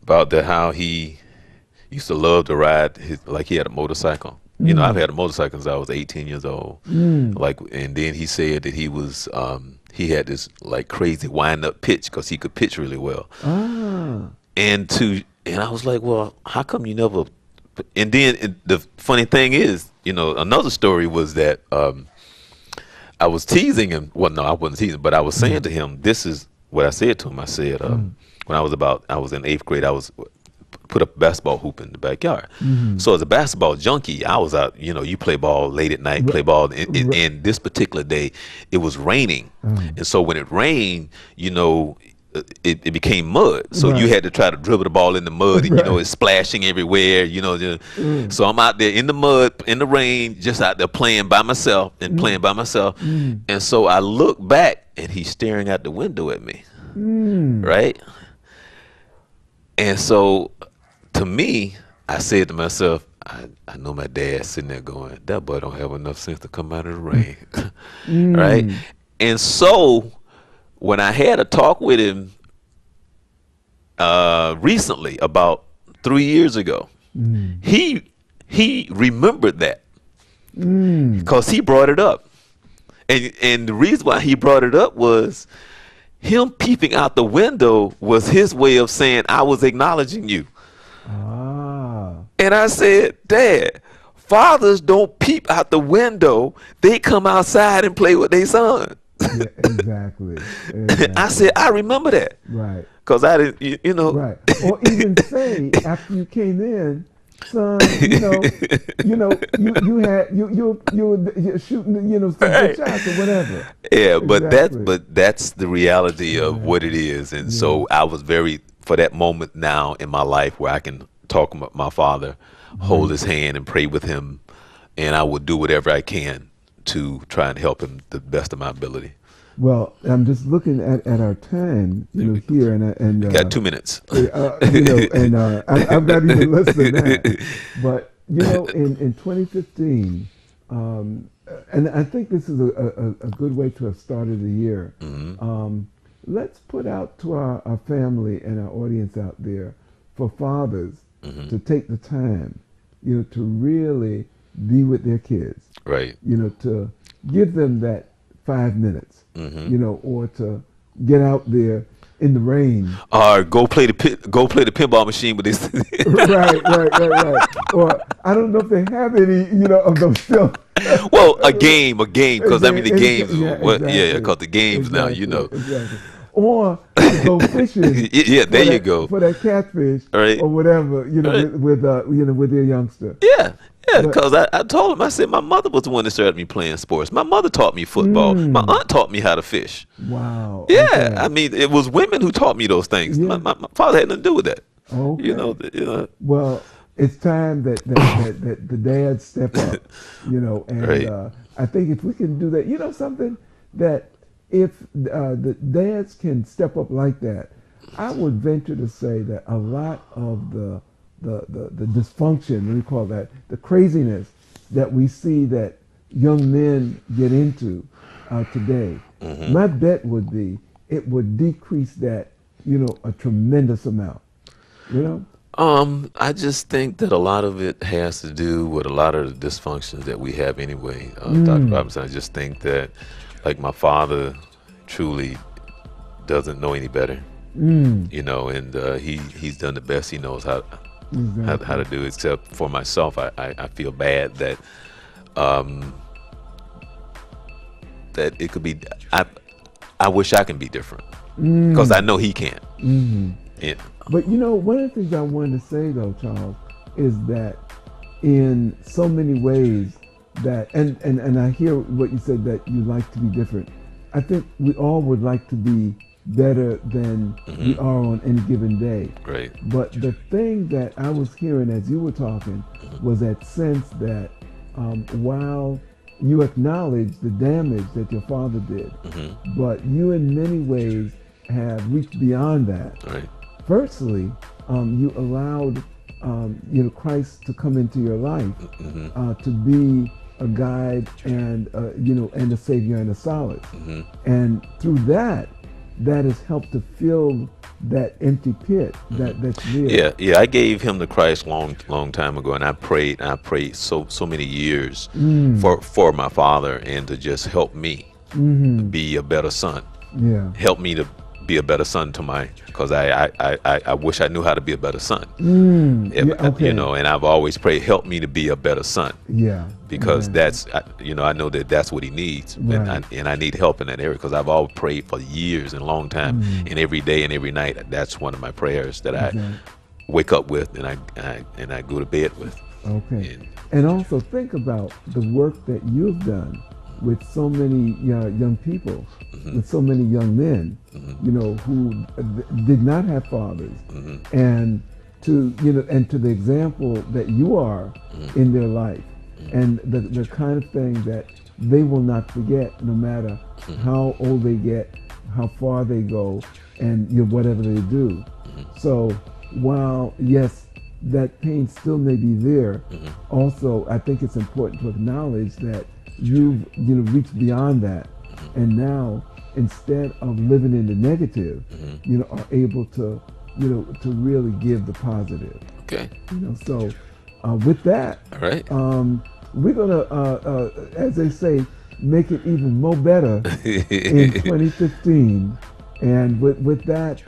about how he used to love to ride like he had a motorcycle. I've had a motorcycle since I was 18 years old. And then he said that he was he had this like crazy wind up pitch because he could pitch really well. And I was like, well, how come you never? And then the funny thing is, another story was that I was teasing him. Well, no, I wasn't teasing, but I was saying to him, this is what I said to him. I said, when I was in 8th grade, I was put up a basketball hoop in the backyard. So as a basketball junkie, I was out, you play ball late at night, play ball. And this particular day, it was raining. And so when it rained, it became mud. So you had to try to dribble the ball in the mud and, it's splashing everywhere, So I'm out there in the mud, in the rain, just out there playing by myself. And so I look back and he's staring out the window at me. Right? And so to me, I said to myself, I know my dad's sitting there going, that boy don't have enough sense to come out of the rain. Right? And so when I had a talk with him recently, about 3 years ago, he remembered that because he brought it up. And the reason why he brought it up was him peeping out the window was his way of saying, I was acknowledging you. And I said, Dad, fathers don't peep out the window. They come outside and play with their son. Yeah, exactly. I said, I remember that. Right. Because I didn't, Right. Or even say, after you came in, son, you were shooting, some good shots or whatever. Yeah, Exactly. but that's the reality of what it is. And so I was for that moment now in my life where I can talk with my father, hold his hand and pray with him, and I would do whatever I can to try and help him the best of my ability. Well, I'm just looking at our time, here, and You got 2 minutes. and I've got even less than that. But in 2015, and I think this is a good way to have started the year. Let's put out to our family and our audience out there for fathers to take the time, to really be with their kids. Right. To give them that 5 minutes. Or to get out there in the rain. Or go play the pinball machine with this. Right. Or I don't know if they have any, of those still. Well, a game, because the games, because the games exactly, now, Exactly. Or to go fishing. Yeah, there you go. For that catfish, right. Or whatever, right. with your youngster. Yeah, because I told him, I said, my mother was the one that started me playing sports. My mother taught me football. My aunt taught me how to fish. Wow. Yeah, Okay. It was women who taught me those things. Yeah. My father had nothing to do with that. Okay. Well, it's time that the dads step up, and right. I think if we can do that, something that if the dads can step up like that, I would venture to say that a lot of the dysfunction, let me call that, the craziness that we see that young men get into today, my bet would be it would decrease that, a tremendous amount, I just think that a lot of it has to do with a lot of the dysfunctions that we have anyway. Dr. Robinson, I just think that, like, my father truly doesn't know any better, and he's done the best he knows how to do. Except for myself, I feel bad that that it could be. I wish I can be different because I know he can. Yeah. But one of the things I wanted to say though, Charles, is that in so many ways that, and I hear what you said, that you like to be different. I think we all would like to be better than we are on any given day. Right. But the thing that I was hearing as you were talking was that sense that while you acknowledge the damage that your father did, but you in many ways have reached beyond that. Right. Firstly, you allowed Christ to come into your life, to be a guide and and a savior and a solace. And through that has helped to fill that empty pit that's there. Yeah. I gave him to Christ long time ago, and I prayed so many years for my father, and to just help me be a better son. Yeah. Help me to be a better son to because I wish I knew how to be a better son. Okay. And I've always prayed, help me to be a better son. Yeah. Because that's, I know that's what he needs. Right. And I need help in that area, because I've always prayed for years and a long time, and every day and every night, that's one of my prayers that I wake up with, and I go to bed with. Okay. And also think about the work that you've done with so many young people, with so many young men, who did not have fathers, and to the example that you are in their life, and the kind of thing that they will not forget, no matter how old they get, how far they go, and whatever they do. So while yes, that pain still may be there, also I think it's important to acknowledge that you've reached beyond that, and now instead of living in the negative, are able to to really give the positive. Okay. So with that, all right, we're gonna as they say, make it even more better in 2015, and with that,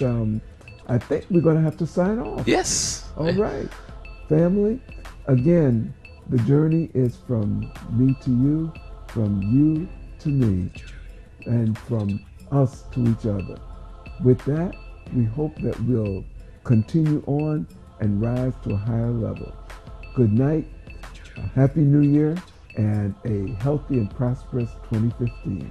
I think we're gonna have to sign off. Yes. All right, family. Again, the journey is from me to you, from you to me, and from us to each other. With that, we hope that we'll continue on and rise to a higher level. Good night, a happy new year, and a healthy and prosperous 2015.